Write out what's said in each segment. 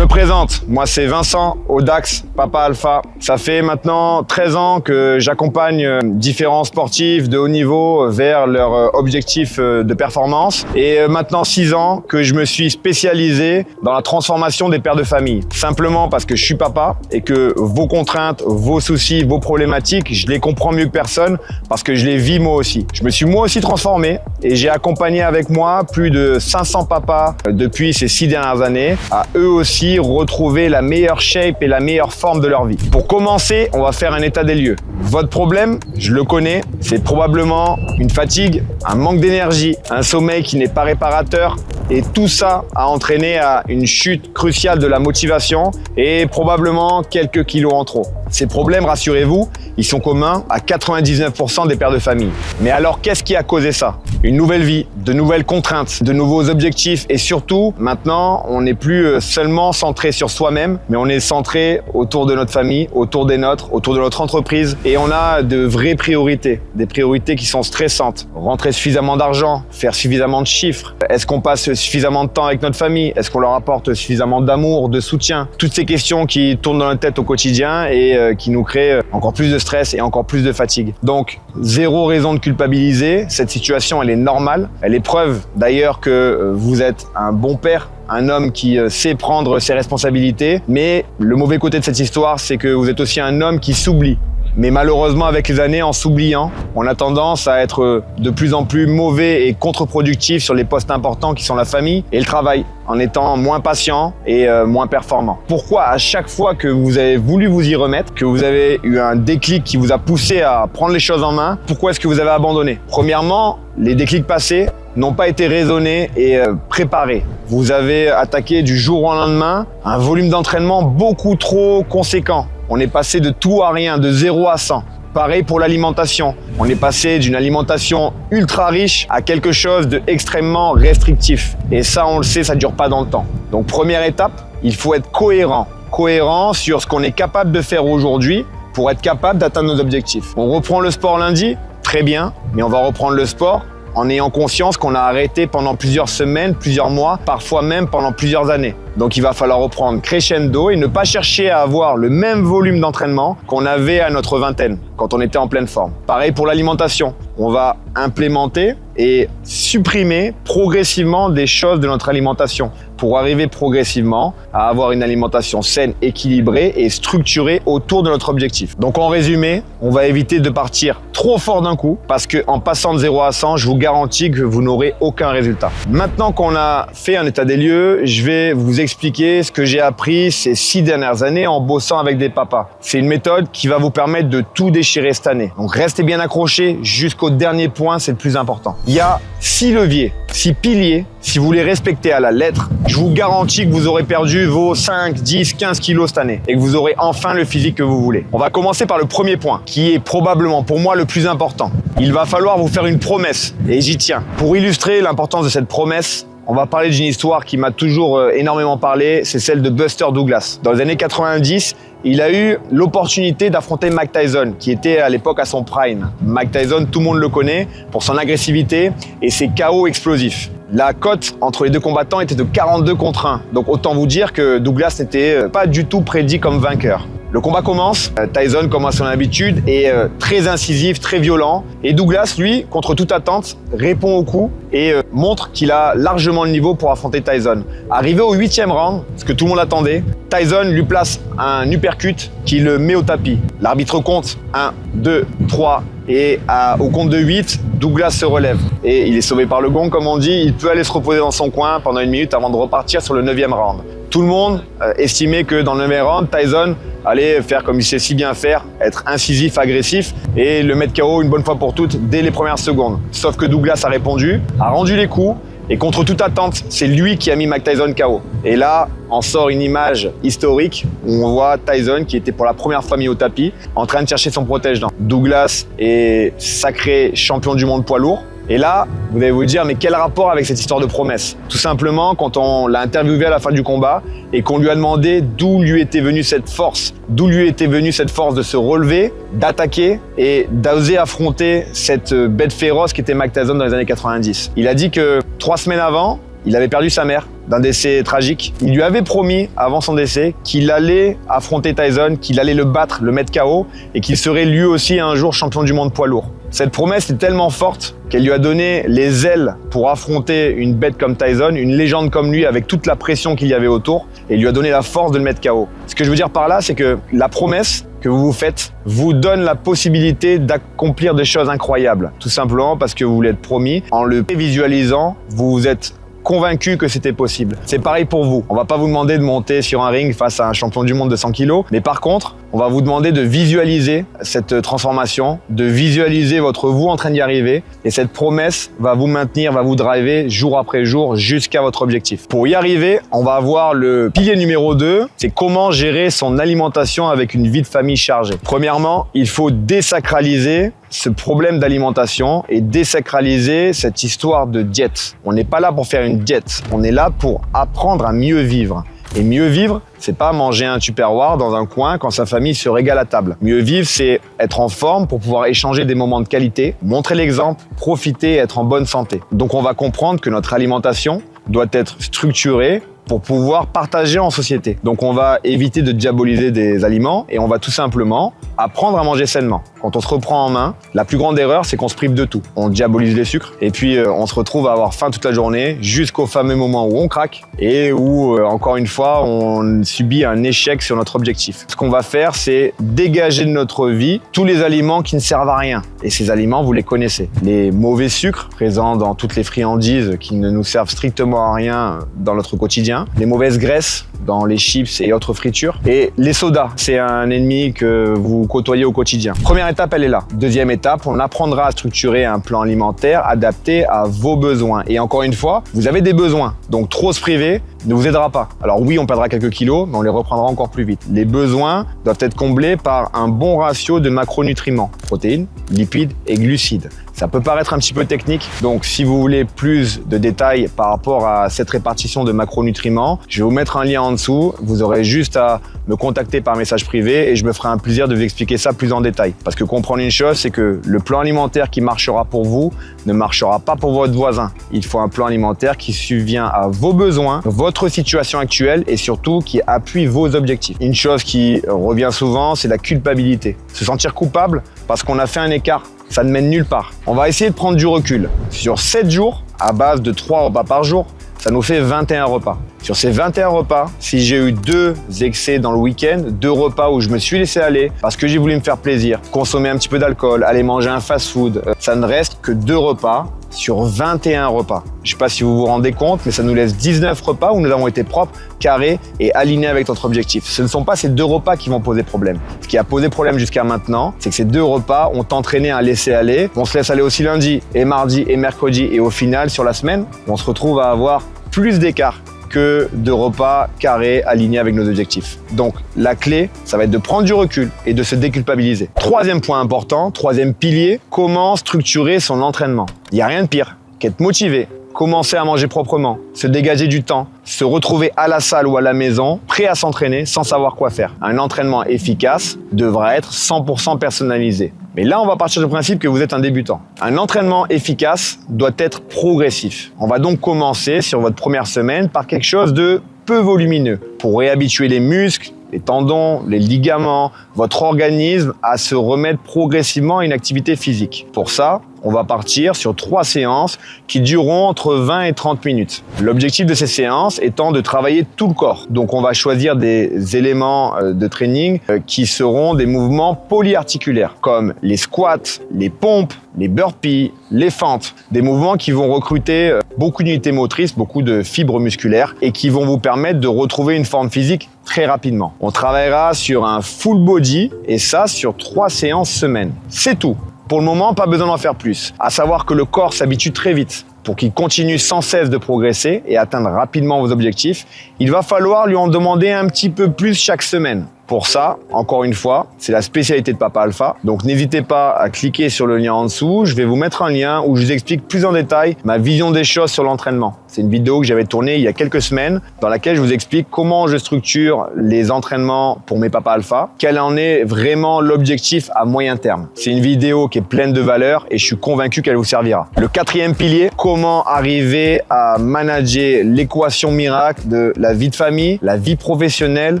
me présente, moi c'est Vincent Audax, Papa Alpha. Ça fait maintenant 13 ans que j'accompagne différents sportifs de haut niveau vers leur objectif de performance et maintenant 6 ans que je me suis spécialisé dans la transformation des pères de famille. Simplement parce que je suis papa et que vos contraintes, vos soucis, vos problématiques, je les comprends mieux que personne parce que je les vis moi aussi. Je me suis moi aussi transformé et j'ai accompagné avec moi plus de 500 papas depuis ces 6 dernières années à eux aussi retrouver la meilleure shape et la meilleure forme de leur vie. Pour commencer, on va faire un état des lieux. Votre problème, je le connais, c'est probablement une fatigue, un manque d'énergie, un sommeil qui n'est pas réparateur et tout ça a entraîné à une chute cruciale de la motivation et probablement quelques kilos en trop. Ces problèmes, rassurez-vous, ils sont communs à 99% des pères de famille. Mais alors, qu'est-ce qui a causé ça? Une nouvelle vie, de nouvelles contraintes, de nouveaux objectifs et surtout, maintenant, on n'est plus seulement centré sur soi-même, mais on est centré autour de notre famille, autour des nôtres, autour de notre entreprise et on a de vraies priorités, des priorités qui sont stressantes. Rentrer suffisamment d'argent, faire suffisamment de chiffres. Est-ce qu'on passe suffisamment de temps avec notre famille? Est-ce qu'on leur apporte suffisamment d'amour, de soutien? Toutes ces questions qui tournent dans notre tête au quotidien et qui nous créent encore plus de stress et encore plus de fatigue. Donc, zéro raison de culpabiliser. Cette situation, elle est normale. Elle est preuve d'ailleurs que vous êtes un bon père, un homme qui sait prendre ses responsabilités. Mais le mauvais côté de cette histoire, c'est que vous êtes aussi un homme qui s'oublie. Mais malheureusement, avec les années, en s'oubliant, on a tendance à être de plus en plus mauvais et contre-productif sur les postes importants qui sont la famille et le travail, en étant moins patient et moins performant. Pourquoi à chaque fois que vous avez voulu vous y remettre, que vous avez eu un déclic qui vous a poussé à prendre les choses en main, pourquoi est-ce que vous avez abandonné? Premièrement, les déclics passés n'ont pas été raisonnés et préparés. Vous avez attaqué du jour au lendemain un volume d'entraînement beaucoup trop conséquent. On est passé de tout à rien, de 0 à 100. Pareil pour l'alimentation. On est passé d'une alimentation ultra riche à quelque chose d'extrêmement restrictif. Et ça, on le sait, ça ne dure pas dans le temps. Donc première étape, il faut être cohérent. Cohérent sur ce qu'on est capable de faire aujourd'hui pour être capable d'atteindre nos objectifs. On reprend le sport lundi, très bien, mais on va reprendre le sport en ayant conscience qu'on a arrêté pendant plusieurs semaines, plusieurs mois, parfois même pendant plusieurs années. Donc il va falloir reprendre crescendo et ne pas chercher à avoir le même volume d'entraînement qu'on avait à notre vingtaine, quand on était en pleine forme. Pareil pour l'alimentation. On va implémenter et supprimer progressivement des choses de notre alimentation pour arriver progressivement à avoir une alimentation saine, équilibrée et structurée autour de notre objectif. Donc en résumé, on va éviter de partir trop fort d'un coup parce qu'en passant de 0 à 100, je vous garantis que vous n'aurez aucun résultat. Maintenant qu'on a fait un état des lieux, je vais vous expliquer ce que j'ai appris ces 6 dernières années en bossant avec des papas. C'est une méthode qui va vous permettre de tout déchirer cette année. Donc restez bien accrochés jusqu'au dernier point, c'est le plus important. Il y a 6 leviers, 6 piliers. Si vous les respectez à la lettre, je vous garantis que vous aurez perdu vos 5, 10, 15 kilos cette année et que vous aurez enfin le physique que vous voulez. On va commencer par le premier point, qui est probablement pour moi le plus important. Il va falloir vous faire une promesse et j'y tiens. Pour illustrer l'importance de cette promesse, on va parler d'une histoire qui m'a toujours énormément parlé, c'est celle de Buster Douglas. Dans les années 90, il a eu l'opportunité d'affronter Mike Tyson, qui était à l'époque à son prime. Mike Tyson, tout le monde le connaît pour son agressivité et ses KO explosifs. La cote entre les deux combattants était de 42 contre 1. Donc autant vous dire que Douglas n'était pas du tout prédit comme vainqueur. Le combat commence, Tyson, comme à son habitude, est très incisif, très violent. Et Douglas, lui, contre toute attente, répond au coup et montre qu'il a largement le niveau pour affronter Tyson. Arrivé au 8e round, ce que tout le monde attendait, Tyson lui place un uppercut qui le met au tapis. L'arbitre compte 1, 2, 3 et au compte de 8, Douglas se relève. Et il est sauvé par le gong, comme on dit, il peut aller se reposer dans son coin pendant 1 minute avant de repartir sur le 9e round. Tout le monde estimait que dans le 9e round, Tyson allait faire comme il sait si bien faire, être incisif, agressif et le mettre KO une bonne fois pour toutes dès les premières secondes. Sauf que Douglas a répondu, a rendu les coups et contre toute attente, c'est lui qui a mis Mike Tyson KO. Et là, en sort une image historique où on voit Tyson qui était pour la première fois mis au tapis en train de chercher son protège-dents. Douglas est sacré champion du monde poids lourd. Et là, vous allez vous dire, mais quel rapport avec cette histoire de promesse? Tout simplement, quand on l'a interviewé à la fin du combat et qu'on lui a demandé d'où lui était venue cette force, de se relever, d'attaquer et d'oser affronter cette bête féroce qui était Mike Tyson dans les années 90. Il a dit que 3 semaines avant, il avait perdu sa mère d'un décès tragique. Il lui avait promis, avant son décès, qu'il allait affronter Tyson, qu'il allait le battre, le mettre KO, et qu'il serait lui aussi un jour champion du monde poids lourd. Cette promesse est tellement forte qu'elle lui a donné les ailes pour affronter une bête comme Tyson, une légende comme lui, avec toute la pression qu'il y avait autour, et lui a donné la force de le mettre KO. Ce que je veux dire par là, c'est que la promesse que vous vous faites vous donne la possibilité d'accomplir des choses incroyables. Tout simplement parce que vous vous l'êtes promis. En le visualisant, vous vous êtes convaincu que c'était possible. C'est pareil pour vous. On va pas vous demander de monter sur un ring face à un champion du monde de 100 kilos, mais par contre, on va vous demander de visualiser cette transformation, de visualiser votre vous en train d'y arriver, et cette promesse va vous maintenir, va vous driver jour après jour jusqu'à votre objectif. Pour y arriver, on va avoir le pilier numéro 2, c'est comment gérer son alimentation avec une vie de famille chargée. Premièrement, il faut désacraliser ce problème d'alimentation et désacraliser cette histoire de diète. On n'est pas là pour faire une diète, on est là pour apprendre à mieux vivre. Et mieux vivre, c'est pas manger un Tupperware dans un coin quand sa famille se régale à table. Mieux vivre, c'est être en forme pour pouvoir échanger des moments de qualité, montrer l'exemple, profiter et être en bonne santé. Donc on va comprendre que notre alimentation doit être structurée pour pouvoir partager en société. Donc on va éviter de diaboliser des aliments et on va tout simplement apprendre à manger sainement. Quand on se reprend en main, la plus grande erreur, c'est qu'on se prive de tout. On diabolise les sucres et puis on se retrouve à avoir faim toute la journée jusqu'au fameux moment où on craque et où, encore une fois, on subit un échec sur notre objectif. Ce qu'on va faire, c'est dégager de notre vie tous les aliments qui ne servent à rien. Et ces aliments, vous les connaissez. Les mauvais sucres présents dans toutes les friandises qui ne nous servent strictement à rien dans notre quotidien. Les mauvaises graisses dans les chips et autres fritures. Et les sodas, c'est un ennemi que vous côtoyez au quotidien. Première étape, elle est là. Deuxième étape, on apprendra à structurer un plan alimentaire adapté à vos besoins. Et encore une fois, vous avez des besoins. Donc trop se priver ne vous aidera pas. Alors oui, on perdra quelques kilos, mais on les reprendra encore plus vite. Les besoins doivent être comblés par un bon ratio de macronutriments, protéines, lipides et glucides. Ça peut paraître un petit peu technique, donc si vous voulez plus de détails par rapport à cette répartition de macronutriments, je vais vous mettre un lien en dessous. Vous aurez juste à me contacter par message privé et je me ferai un plaisir de vous expliquer ça plus en détail. Parce que comprendre une chose, c'est que le plan alimentaire qui marchera pour vous ne marchera pas pour votre voisin. Il faut un plan alimentaire qui subvient à vos besoins, votre situation actuelle et surtout qui appuie vos objectifs. Une chose qui revient souvent, c'est la culpabilité. Se sentir coupable parce qu'on a fait un écart. Ça ne mène nulle part. On va essayer de prendre du recul. Sur 7 jours, à base de 3 repas par jour, ça nous fait 21 repas. Sur ces 21 repas, si j'ai eu 2 excès dans le week-end, 2 repas où je me suis laissé aller parce que j'ai voulu me faire plaisir, consommer un petit peu d'alcool, aller manger un fast-food, ça ne reste que 2 repas sur 21 repas. Je ne sais pas si vous vous rendez compte, mais ça nous laisse 19 repas où nous avons été propres, carrés et alignés avec notre objectif. Ce ne sont pas ces 2 repas qui vont poser problème. Ce qui a posé problème jusqu'à maintenant, c'est que ces 2 repas ont entraîné un laisser-aller. On se laisse aller aussi lundi et mardi et mercredi et au final, sur la semaine, on se retrouve à avoir plus d'écart que de repas carrés alignés avec nos objectifs. Donc la clé, ça va être de prendre du recul et de se déculpabiliser. Troisième point important, troisième pilier, comment structurer son entraînement. Il n'y a rien de pire qu'être motivé, commencer à manger proprement, se dégager du temps, se retrouver à la salle ou à la maison, prêt à s'entraîner sans savoir quoi faire. Un entraînement efficace devra être 100% personnalisé. Mais là, on va partir du principe que vous êtes un débutant. Un entraînement efficace doit être progressif. On va donc commencer sur votre première semaine par quelque chose de peu volumineux pour réhabituer les muscles, les tendons, les ligaments, votre organisme à se remettre progressivement à une activité physique. Pour ça, on va partir sur 3 séances qui dureront entre 20 et 30 minutes. L'objectif de ces séances étant de travailler tout le corps. Donc on va choisir des éléments de training qui seront des mouvements polyarticulaires comme les squats, les pompes, les burpees, les fentes. Des mouvements qui vont recruter beaucoup d'unités motrices, beaucoup de fibres musculaires et qui vont vous permettre de retrouver une forme physique très rapidement. On travaillera sur un full body et ça sur 3 séances semaine. C'est tout. Pour le moment, pas besoin d'en faire plus. À savoir que le corps s'habitue très vite. Pour qu'il continue sans cesse de progresser et atteindre rapidement vos objectifs, il va falloir lui en demander un petit peu plus chaque semaine. Pour ça, encore une fois, c'est la spécialité de Papa Alpha. Donc n'hésitez pas à cliquer sur le lien en dessous. Je vais vous mettre un lien où je vous explique plus en détail ma vision des choses sur l'entraînement. C'est une vidéo que j'avais tournée il y a quelques semaines dans laquelle je vous explique comment je structure les entraînements pour mes Papa Alpha, quel en est vraiment l'objectif à moyen terme. C'est une vidéo qui est pleine de valeur et je suis convaincu qu'elle vous servira. Le quatrième pilier, comment arriver à manager l'équation miracle de la vie de famille, la vie professionnelle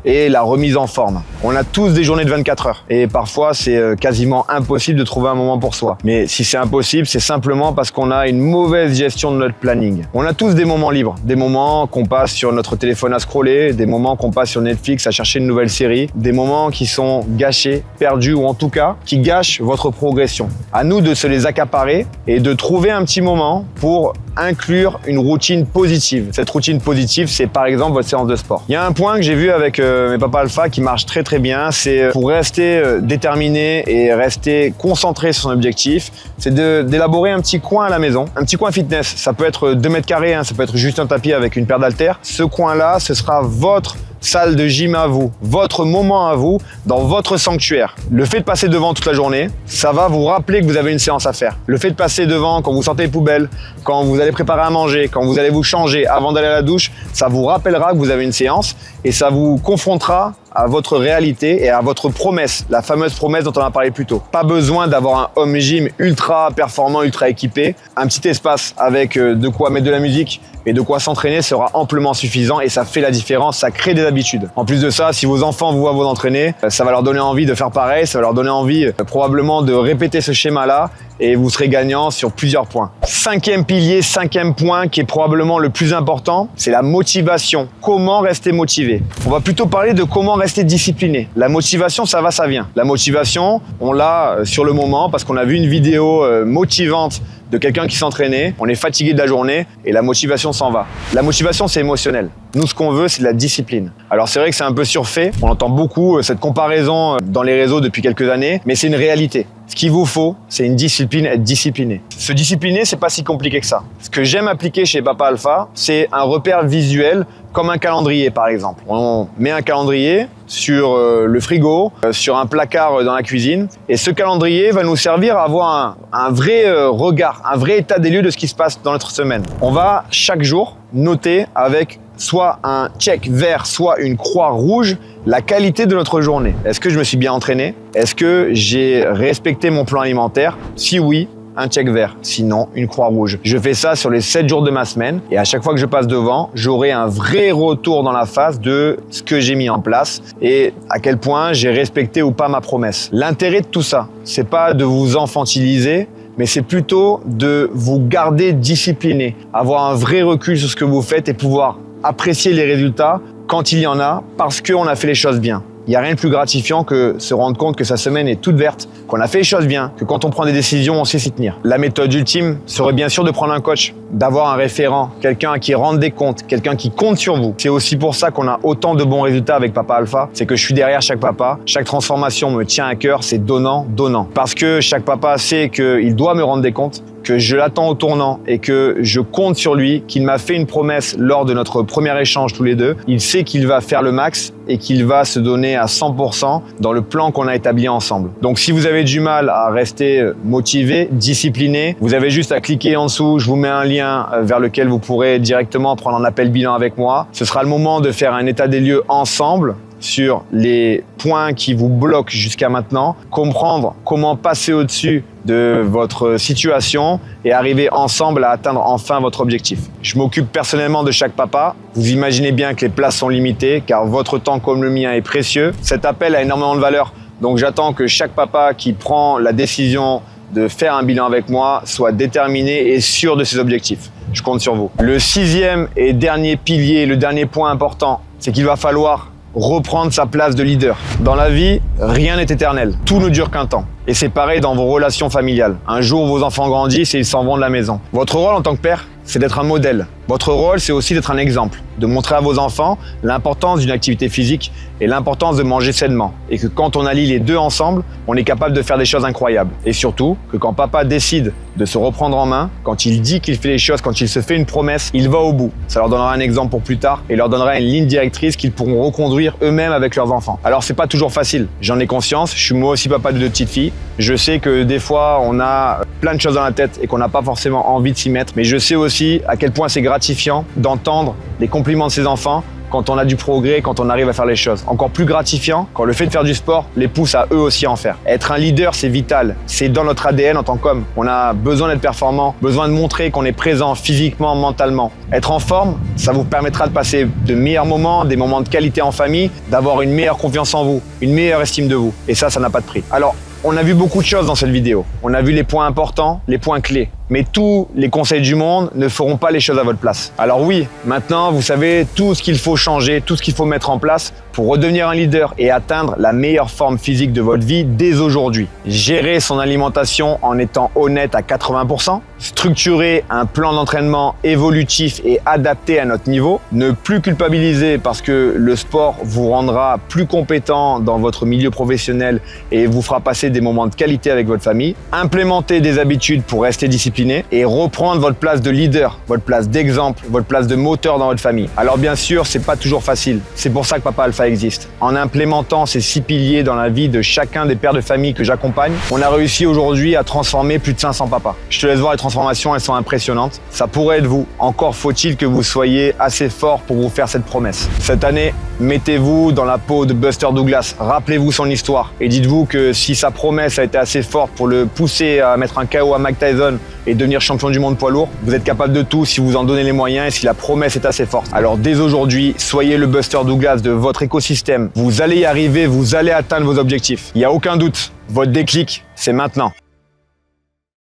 et la remise en forme. On a tous des journées de 24 heures et parfois c'est quasiment impossible de trouver un moment pour soi. Mais si c'est impossible, c'est simplement parce qu'on a une mauvaise gestion de notre planning. On a tous des moments libres, des moments qu'on passe sur notre téléphone à scroller, des moments qu'on passe sur Netflix à chercher une nouvelle série, des moments qui sont gâchés, perdus ou en tout cas qui gâchent votre progression. À nous de se les accaparer et de trouver un petit moment pour inclure une routine positive. Cette routine positive, c'est par exemple votre séance de sport. Il y a un point que j'ai vu avec mes Papa Alpha qui marche très bien, c'est pour rester déterminé et rester concentré sur son objectif, c'est d'élaborer un petit coin à la maison, un petit coin fitness. Ça peut être 2 mètres carrés, ça peut être juste un tapis avec une paire d'haltères. Ce coin-là, ce sera votre salle de gym à vous, votre moment à vous, dans votre sanctuaire. Le fait de passer devant toute la journée, ça va vous rappeler que vous avez une séance à faire. Le fait de passer devant quand vous sortez les poubelles, quand vous allez préparer à manger, quand vous allez vous changer avant d'aller à la douche, ça vous rappellera que vous avez une séance et ça vous confrontera à votre réalité et à votre promesse, la fameuse promesse dont on a parlé plus tôt. Pas besoin d'avoir un home gym ultra performant, ultra équipé. Un petit espace avec de quoi mettre de la musique et de quoi s'entraîner sera amplement suffisant et ça fait la différence, ça crée des habitudes. En plus de ça, si vos enfants vous voient vous entraîner, ça va leur donner envie de faire pareil, ça va leur donner envie probablement de répéter ce schéma-là et vous serez gagnant sur plusieurs points. Cinquième pilier, cinquième point qui est probablement le plus important, c'est la motivation. Comment rester motivé? On va plutôt parler de comment rester discipliné. La motivation, ça va, ça vient. La motivation, on l'a sur le moment parce qu'on a vu une vidéo motivante de quelqu'un qui s'entraînait, on est fatigué de la journée et la motivation s'en va. La motivation, c'est émotionnel. Nous, ce qu'on veut, c'est de la discipline. Alors, c'est vrai que c'est un peu surfait. On entend beaucoup cette comparaison dans les réseaux depuis quelques années, mais c'est une réalité. Ce qu'il vous faut, c'est une discipline, être discipliné. Se discipliner, c'est pas si compliqué que ça. Ce que j'aime appliquer chez Papa Alpha, c'est un repère visuel comme un calendrier, par exemple. On met un calendrier sur le frigo, sur un placard dans la cuisine, et ce calendrier va nous servir à avoir un vrai regard, un vrai état des lieux de ce qui se passe dans notre semaine. On va chaque jour noter avec soit un check vert, soit une croix rouge, la qualité de notre journée. Est-ce que je me suis bien entraîné? Est-ce que j'ai respecté mon plan alimentaire? Si oui, un check vert, sinon une croix rouge. Je fais ça sur les 7 jours de ma semaine et à chaque fois que je passe devant, j'aurai un vrai retour dans la face de ce que j'ai mis en place et à quel point j'ai respecté ou pas ma promesse. L'intérêt de tout ça, c'est pas de vous infantiliser, mais c'est plutôt de vous garder discipliné, avoir un vrai recul sur ce que vous faites et pouvoir apprécier les résultats quand il y en a parce qu'on a fait les choses bien. Il n'y a rien de plus gratifiant que se rendre compte que sa semaine est toute verte, qu'on a fait les choses bien, que quand on prend des décisions, on sait s'y tenir. La méthode ultime serait bien sûr de prendre un coach, d'avoir un référent, quelqu'un à qui rendre des comptes, quelqu'un qui compte sur vous. C'est aussi pour ça qu'on a autant de bons résultats avec Papa Alpha, c'est que je suis derrière chaque papa, chaque transformation me tient à cœur, c'est donnant. Parce que chaque papa sait qu'il doit me rendre des comptes, que je l'attends au tournant et que je compte sur lui, qu'il m'a fait une promesse lors de notre premier échange tous les deux. Il sait qu'il va faire le max et qu'il va se donner à 100% dans le plan qu'on a établi ensemble. Donc si vous avez du mal à rester motivé, discipliné, vous avez juste à cliquer en dessous, je vous mets un lien vers lequel vous pourrez directement prendre un appel bilan avec moi. Ce sera le moment de faire un état des lieux ensemble sur les points qui vous bloquent jusqu'à maintenant, comprendre comment passer au-dessus de votre situation et arriver ensemble à atteindre enfin votre objectif. Je m'occupe personnellement de chaque papa. Vous imaginez bien que les places sont limitées car votre temps comme le mien est précieux. Cet appel a énormément de valeur, donc j'attends que chaque papa qui prend la décision de faire un bilan avec moi soit déterminé et sûr de ses objectifs. Je compte sur vous. Le 6e et dernier pilier, le dernier point important, c'est qu'il va falloir reprendre sa place de leader. Dans la vie, rien n'est éternel. Tout ne dure qu'un temps. Et c'est pareil dans vos relations familiales. Un jour, vos enfants grandissent et ils s'en vont de la maison. Votre rôle en tant que père, c'est d'être un modèle. Votre rôle, c'est aussi d'être un exemple, de montrer à vos enfants l'importance d'une activité physique et l'importance de manger sainement. Et que quand on allie les deux ensemble, on est capable de faire des choses incroyables. Et surtout, que quand papa décide de se reprendre en main, quand il dit qu'il fait les choses, quand il se fait une promesse, il va au bout. Ça leur donnera un exemple pour plus tard et leur donnera une ligne directrice qu'ils pourront reconduire eux-mêmes avec leurs enfants. Alors c'est pas toujours facile, j'en ai conscience, je suis moi aussi papa de 2 petites filles. Je sais que des fois on a plein de choses dans la tête et qu'on n'a pas forcément envie de s'y mettre, mais je sais aussi à quel point c'est gratifiant d'entendre les compliments de ses enfants quand on a du progrès, quand on arrive à faire les choses. Encore plus gratifiant quand le fait de faire du sport les pousse à eux aussi à en faire. Être un leader, c'est vital. C'est dans notre ADN en tant qu'homme. On a besoin d'être performant, besoin de montrer qu'on est présent physiquement, mentalement. Être en forme, ça vous permettra de passer de meilleurs moments, des moments de qualité en famille, d'avoir une meilleure confiance en vous, une meilleure estime de vous. Et ça n'a pas de prix. Alors, on a vu beaucoup de choses dans cette vidéo. On a vu les points importants, les points clés. Mais tous les conseils du monde ne feront pas les choses à votre place. Alors oui, maintenant, vous savez tout ce qu'il faut changer, tout ce qu'il faut mettre en place pour redevenir un leader et atteindre la meilleure forme physique de votre vie dès aujourd'hui. Gérer son alimentation en étant honnête à 80%, structurer un plan d'entraînement évolutif et adapté à notre niveau, ne plus culpabiliser parce que le sport vous rendra plus compétent dans votre milieu professionnel et vous fera passer des moments de qualité avec votre famille, implémenter des habitudes pour rester discipliné et reprendre votre place de leader, votre place d'exemple, votre place de moteur dans votre famille. Alors bien sûr, c'est pas toujours facile. C'est pour ça que Papa Alpha existe. En implémentant ces 6 piliers dans la vie de chacun des pères de famille que j'accompagne, on a réussi aujourd'hui à transformer plus de 500 papas. Je te laisse voir les transformations, elles sont impressionnantes. Ça pourrait être vous. Encore faut-il que vous soyez assez fort pour vous faire cette promesse. Cette année, mettez-vous dans la peau de Buster Douglas. Rappelez-vous son histoire et dites-vous que si sa promesse a été assez forte pour le pousser à mettre un KO à Mike Tyson et devenir champion du monde poids lourd, vous êtes capable de tout si vous en donnez les moyens et si la promesse est assez forte. Alors dès aujourd'hui, soyez le Buster Douglas de votre écosystème. Vous allez y arriver, vous allez atteindre vos objectifs. Il n'y a aucun doute, votre déclic, c'est maintenant.